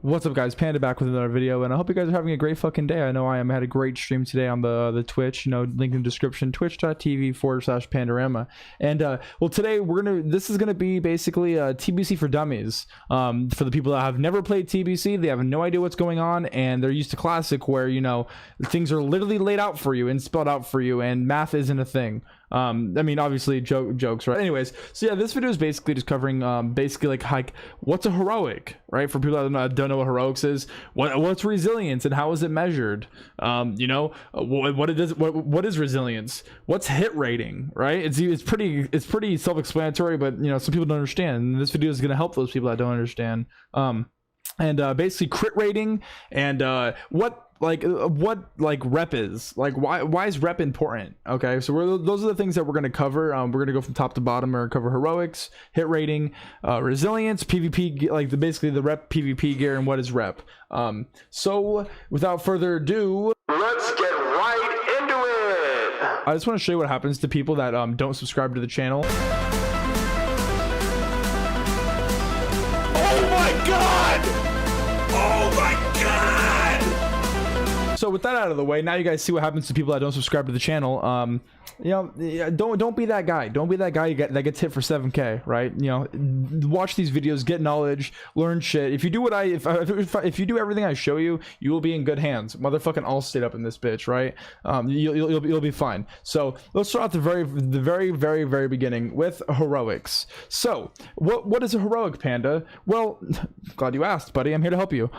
What's up, guys? Panda back with another video, and I hope you guys are having a great fucking day. I know I am. I had a great stream today on the Twitch, link in the description, twitch.tv/Pandorama. And well, today this is gonna be basically TBC for dummies. For the people that have never played TBC, they have no idea what's going on, and they're used to classic where things are literally laid out for you and spelled out for you, and math isn't a thing. I mean, obviously jokes, right? Anyways, so yeah, this video is basically just covering basically like what's a heroic, right? For people that don't know what heroics is, what's resilience and how is it measured? What is resilience? What's hit rating, right? It's pretty self-explanatory, but some people don't understand, and this video is going to help those people that don't understand. And basically crit rating and what rep is, like why is rep important? Okay, so those are the things that we're going to cover. We're going to go from top to bottom. We're going to cover heroics, hit rating, resilience, PvP, basically the rep PvP gear, and what is rep. So without further ado, let's get right into it. I just want to show you what happens to people that don't subscribe to the channel. Oh my god! Oh my god! So with that out of the way, now you guys see what happens to people that don't subscribe to the channel. Don't be that guy. Don't be that guy that gets hit for 7K, right? Watch these videos, get knowledge, learn shit. If you do if you do everything I show you, you will be in good hands. Motherfucking all stayed up in this bitch, right? You'll be fine. So let's start at the very beginning with heroics. So what is a heroic, Panda? Well, glad you asked, buddy. I'm here to help you.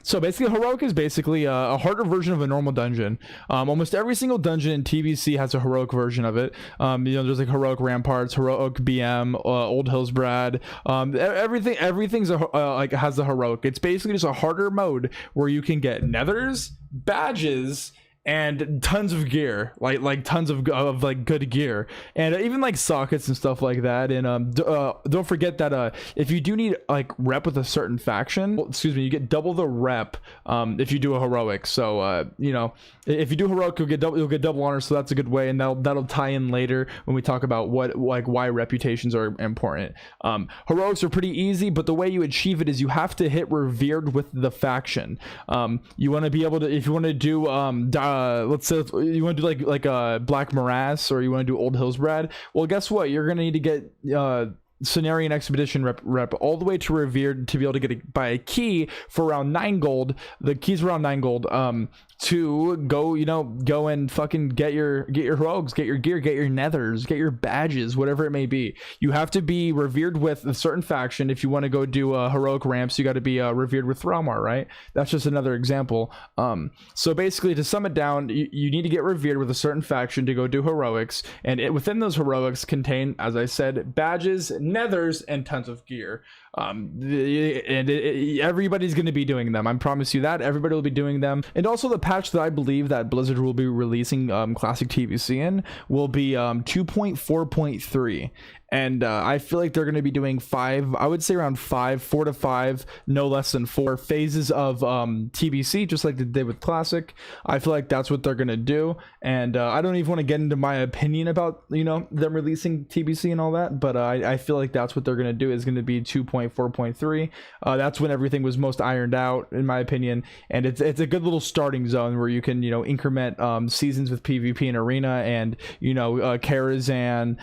So basically, a heroic is basically a harder version of a normal dungeon. Almost every single dungeon in TBC has a heroic version of it. There's like heroic ramparts, heroic BM, old Hillsbrad. Everything's has a heroic. It's basically just a harder mode where you can get nethers, badges, and tons of gear, like tons of good gear, and even like sockets and stuff like that. And don't forget that if you do need like rep with a certain faction, you get double the rep if you do a heroic. So if you do heroic, you'll get double honor, so that's a good way, and that'll tie in later when we talk about why reputations are important. Heroics are pretty easy, but the way you achieve it is you have to hit revered with the faction. You want to be able to, if you want to do let's say you want to do like a Black Morass, or you want to do Old Hillsbrad, well, guess what? You're gonna need to get Cenarian Expedition rep all the way to revered to be able to buy a key for around 9 gold. The key's around 9 gold to go and fucking get your heroics, get your gear, get your nethers, get your badges, whatever it may be. You have to be revered with a certain faction. If you want to go do heroic ramps, you got to be revered with Thralmar, right? That's just another example. So basically, to sum it down, you need to get revered with a certain faction to go do heroics, and within those heroics contain, as I said, badges, nethers, and tons of gear. Everybody's going to be doing them. I promise you that everybody will be doing them. And also the patch that I believe that Blizzard will be releasing classic TBC in will be 2.4.3. And I feel like they're going to be doing 4 to 5, no less than 4 phases of TBC, just like they did with Classic. I feel like that's what they're going to do. And I don't even want to get into my opinion about, them releasing TBC and all that. But I feel like that's what they're going to do, is going to be 2.4.3. That's when everything was most ironed out, in my opinion. And it's a good little starting zone where you can, increment seasons with PvP and Arena, and, Karazhan,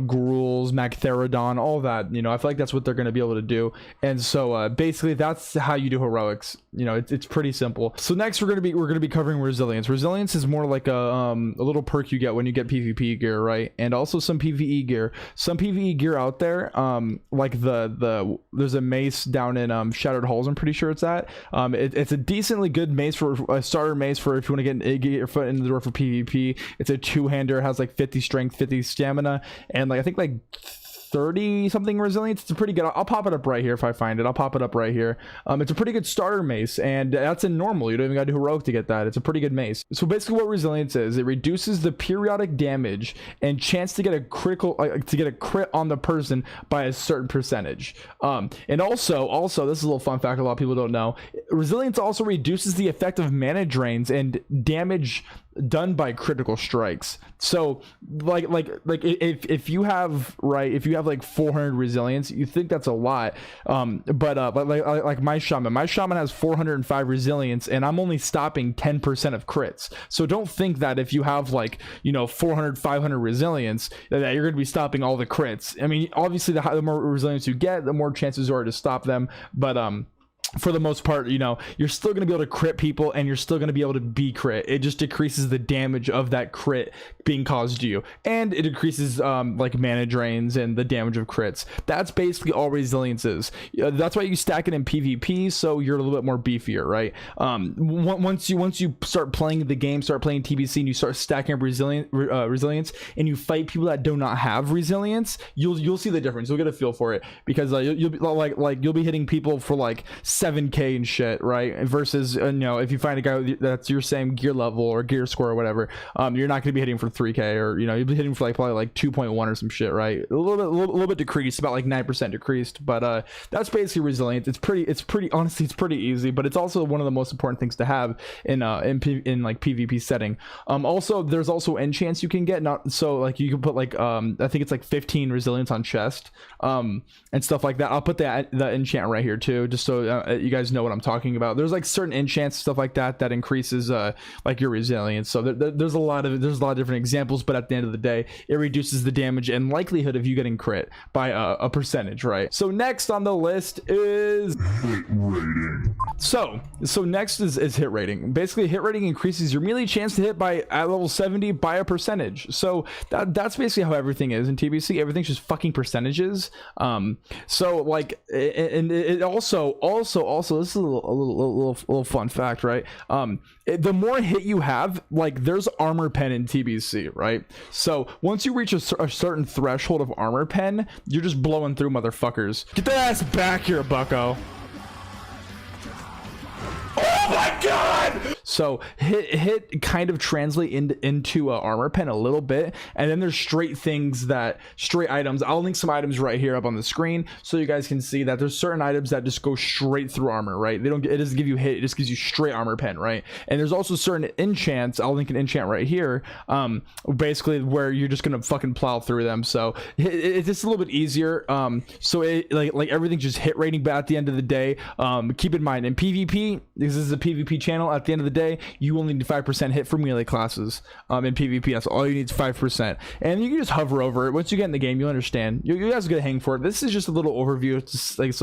Gruels, Magtheridon, all that. I feel like that's what they're going to be able to do. And so basically that's how you do heroics. It's pretty simple. So next we're going to be covering resilience. Resilience is more like a little perk you get when you get PvP gear, right? And also some PvE gear. Some PvE gear out there, like there's a mace down in Shattered Halls, I'm pretty sure it's at. It's a decently good mace, for a starter mace, for if you want to get your foot in the door for PvP. It's a 2-hander, has like 50 strength, 50 stamina, and I think 30 something resilience. It's a pretty good, I'll pop it up right here if I find it. I'll pop it up right here. It's a pretty good starter mace, and that's in normal. You don't even gotta do heroic to get that. It's a pretty good mace. So basically what resilience is, it reduces the periodic damage and chance to get a critical crit on the person by a certain percentage. And also this is a little fun fact a lot of people don't know, Resilience also reduces the effect of mana drains and damage done by critical strikes. So like if you have like 400 resilience, you think that's a lot, but like my shaman has 405 resilience, and I'm only stopping 10% of crits. So don't think that if you have like, you know, 400 500 resilience that you're going to be stopping all the crits. I mean, obviously the more resilience you get, the more chances are to stop them, but for the most part, you know, you're still going to be able to crit people, and you're still going to be able to be crit. It just decreases the damage of that crit being caused to you, and it decreases like mana drains and the damage of crits. That's basically all resilience is. That's why you stack it in PvP, so you're a little bit more beefier, right? Once you start playing the game, start playing TBC, and you start stacking up resilience, and you fight people that do not have resilience, you'll see the difference. You'll get a feel for it, because you'll be like you'll be hitting people for like 7k and shit, right? Versus you know, if you find a guy that's your same gear level or gear score or whatever, you're not going to be hitting for 3k, or you know, you'll be hitting for like probably like 2.1 or some shit, right? A little bit decreased, about like 9% decreased, but that's basically resilient. It's pretty honestly, it's pretty easy, but it's also one of the most important things to have in like PvP setting. Also, there's also enchants you can get, not so like you can put like I think it's like 15 resilience on chest and stuff like that. I'll put the enchant right here too, just so you guys know what I'm talking about. There's like certain enchants, stuff like that increases like your resilience. So there's a lot of different examples, but at the end of the day, it reduces the damage and likelihood of you getting crit by a percentage, right? So next on the list is Hit rating. so next is hit rating. Basically, hit rating increases your melee chance to hit by at level 70 by a percentage. So that's basically how everything is in TBC. Everything's just fucking percentages. So like, and it also this is a little fun fact, right? The more hit you have, like there's armor pen in TBC, right? So once you reach a certain threshold of armor pen, you're just blowing through motherfuckers. Get that ass back here, bucko. Oh my god! So hit kind of translate into a armor pen a little bit, and then there's straight items. I'll link some items right here up on the screen so you guys can see that there's certain items that just go straight through armor, right? It doesn't give you hit, it just gives you straight armor pen, right? And there's also certain enchants. I'll link an enchant right here, basically where you're just gonna fucking plow through them. So it's just a little bit easier. So it like everything's just hit rating, but at the end of the day, keep in mind in PvP, this is a PvP channel, at the end of the day, you only need 5% hit for melee classes. In PvP, that's all you need is 5%, and you can just hover over it. Once you get in the game, you'll understand. You guys get a hang for it. This is just a little overview. It's like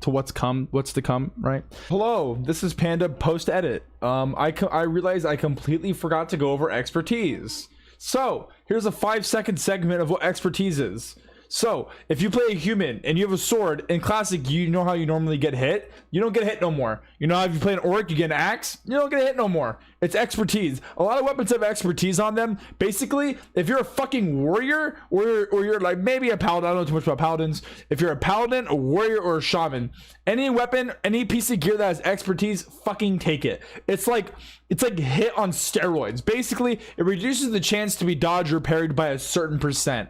to what's to come, right? Hello, this is Panda post edit. I realized I completely forgot to go over expertise. So here's a 5-second segment of what expertise is. So if you play a human and you have a sword in classic, you know how you normally get hit. You don't get hit no more. You know how if you play an orc, you get an axe, you don't get hit no more. It's expertise. A lot of weapons have expertise on them. Basically, if you're a fucking warrior, or you're like maybe a paladin, I don't know too much about paladins. If you're a paladin, a warrior, or a shaman, any weapon, any piece of gear that has expertise, fucking take it. It's like hit on steroids. Basically, it reduces the chance to be dodged or parried by a certain percent.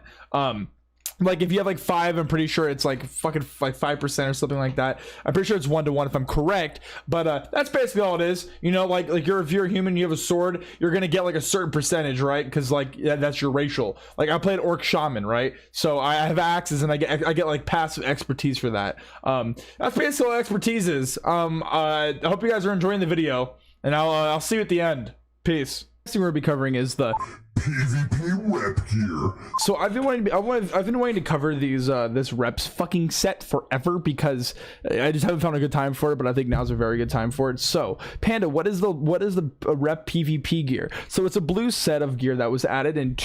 Like if you have like 5, I'm pretty sure it's like fucking like 5% or something like that. I'm pretty sure it's 1-to-1 if I'm correct, but that's basically all it is. You know, like if you're a human, you have a sword, you're gonna get like a certain percentage, right? Because like that's your racial. Like I played orc shaman, right? So I have axes and I get like passive expertise for that. That's basically all expertise is. I hope you guys are enjoying the video, and I'll see you at the end. Peace. Next thing we're gonna be covering is the PvP rep gear. So I've been waiting to cover these this reps fucking set forever, because I just haven't found a good time for it, but I think now's a very good time for it. So Panda, what is the rep PvP gear? So it's a blue set of gear that was added in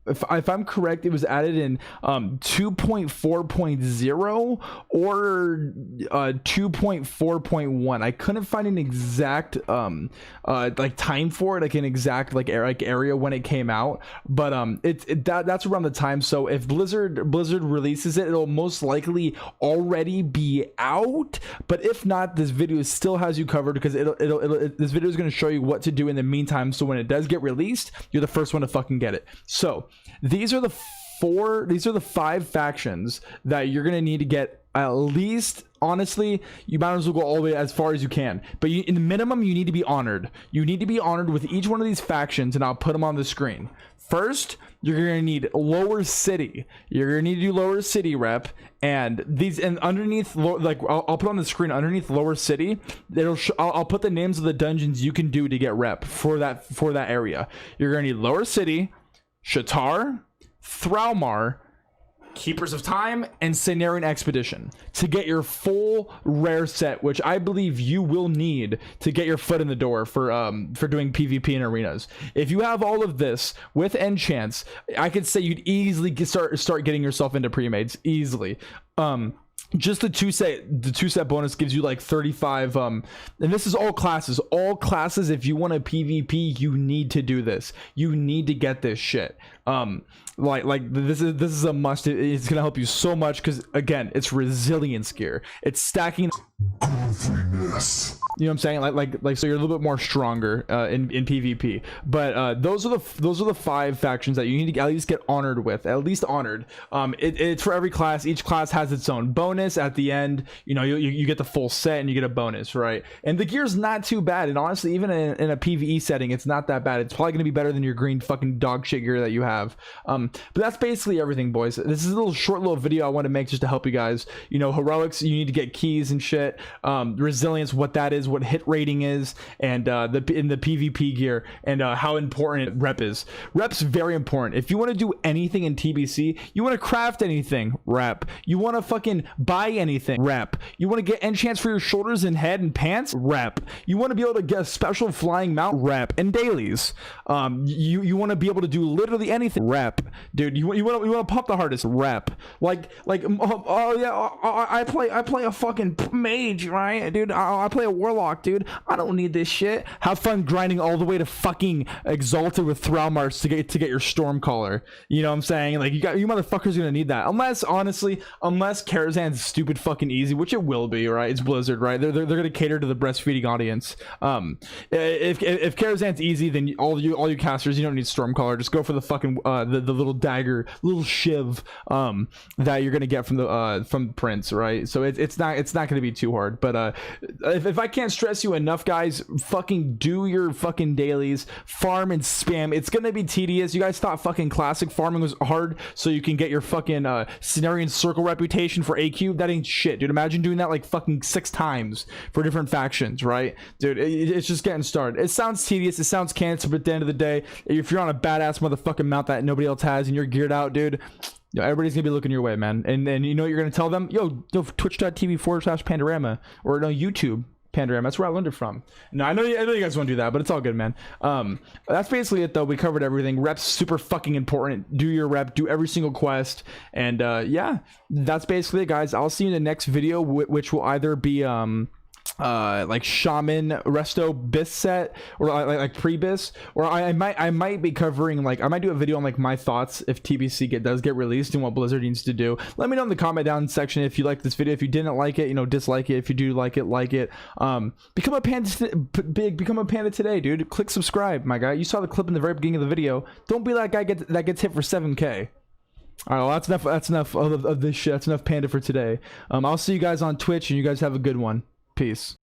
if I'm correct, it was added in 2.4.0 or 2.4.1. I couldn't find an exact like time for it, like an exact like area when it came out, but that's around the time. So if Blizzard releases it, it'll most likely already be out, but if not, this video still has you covered, because this video is going to show you what to do in the meantime, so when it does get released, you're the first one to fucking get it. So these are the 5 factions that you're going to need to get honestly, you might as well go all the way as far as you can. But in the minimum, you need to be honored. You need to be honored with each one of these factions, and I'll put them on the screen. First, you're gonna need lower city. You're gonna need to do lower city rep, and underneath, like I'll put on the screen underneath lower city. I'll put the names of the dungeons you can do to get rep for that area. You're gonna need lower city, Shatar, Thraumar, Keepers of Time, and Cenarian Expedition to get your full rare set, which I believe you will need to get your foot in the door for doing PvP in arenas. If you have all of this with enchants, I could say you'd easily start getting yourself into pre-mades easily. Just the two set bonus gives you like 35 and this is all classes. If you want a PvP, you need to do this. You need to get this shit. Like this is a must. It's gonna help you so much because again, it's resilience gear. It's stacking. You know what I'm saying? Like so you're a little bit more stronger in PvP. But those are the 5 factions that you need to at least get honored with. At least honored. It's for every class. Each class has its own bonus at the end. You know, you get the full set and you get a bonus, right? And the gear's not too bad. And honestly, even in a PvE setting, it's not that bad. It's probably gonna be better than your green fucking dog shit gear that you have. But that's basically everything, boys. This is a short little video I want to make just to help you guys. You know, heroics, you need to get keys and shit. Resilience, what that is, what hit rating is, and in the PvP gear, and how important rep is. Rep's very important. If you want to do anything in TBC, you want to craft anything, rep. You want to fucking buy anything, rep. You want to get enchants for your shoulders and head and pants, rep. You want to be able to get a special flying mount, rep. And dailies. You want to be able to do literally anything, rep. Dude, you want to pop the hardest, rep. Oh yeah, I play a fucking mage, right, dude? I play a warlock, dude. I don't need this shit. Have fun grinding all the way to fucking exalted with Thraumars to get your Stormcaller. You know what I'm saying? Like you motherfuckers gonna need that. Unless Karazhan's stupid fucking easy, which it will be, right? It's Blizzard, right? They're gonna cater to the breastfeeding audience. If Karazhan's easy, then all you casters, you don't need Stormcaller. Just go for the fucking the little dagger, little shiv that you're gonna get from Prince, right? So it's not gonna be too hard. But if I can't stress you enough, guys, fucking do your fucking dailies, farm and spam. It's gonna be tedious. You guys thought fucking classic farming was hard so you can get your fucking Cenarian Circle reputation for AQ. That ain't shit, dude. Imagine doing that like fucking 6 times for different factions, right? Dude, it's just getting started. It sounds tedious, it sounds cancer, but at the end of the day, if you're on a badass motherfucking mount that nobody else has and you're geared out, dude, everybody's gonna be looking your way, man. And you know what you're gonna tell them? Yo, twitch.tv/Pandorama, or no, YouTube Pandorama. That's where I learned it from. No, I know you guys want to do that, but it's all good, man. That's basically it, though. We covered everything. Rep's super fucking important. Do your rep, do every single quest, and yeah, that's basically it, guys. I'll see you in the next video, which will either be like shaman resto bis set, or like pre-bis, or I might be covering, like I might do a video on like my thoughts if TBC does get released and what Blizzard needs to do. Let me know in the comment down section if you like this video. If you didn't like it, you know, dislike it. If you do like it, like it. Become a panda today, dude. Click subscribe, my guy. You saw the clip in the very beginning of the video. Don't be that guy that gets hit for 7K. All right, well, that's enough of this shit. That's enough panda for today. I'll see you guys on Twitch, and you guys have a good one. Peace.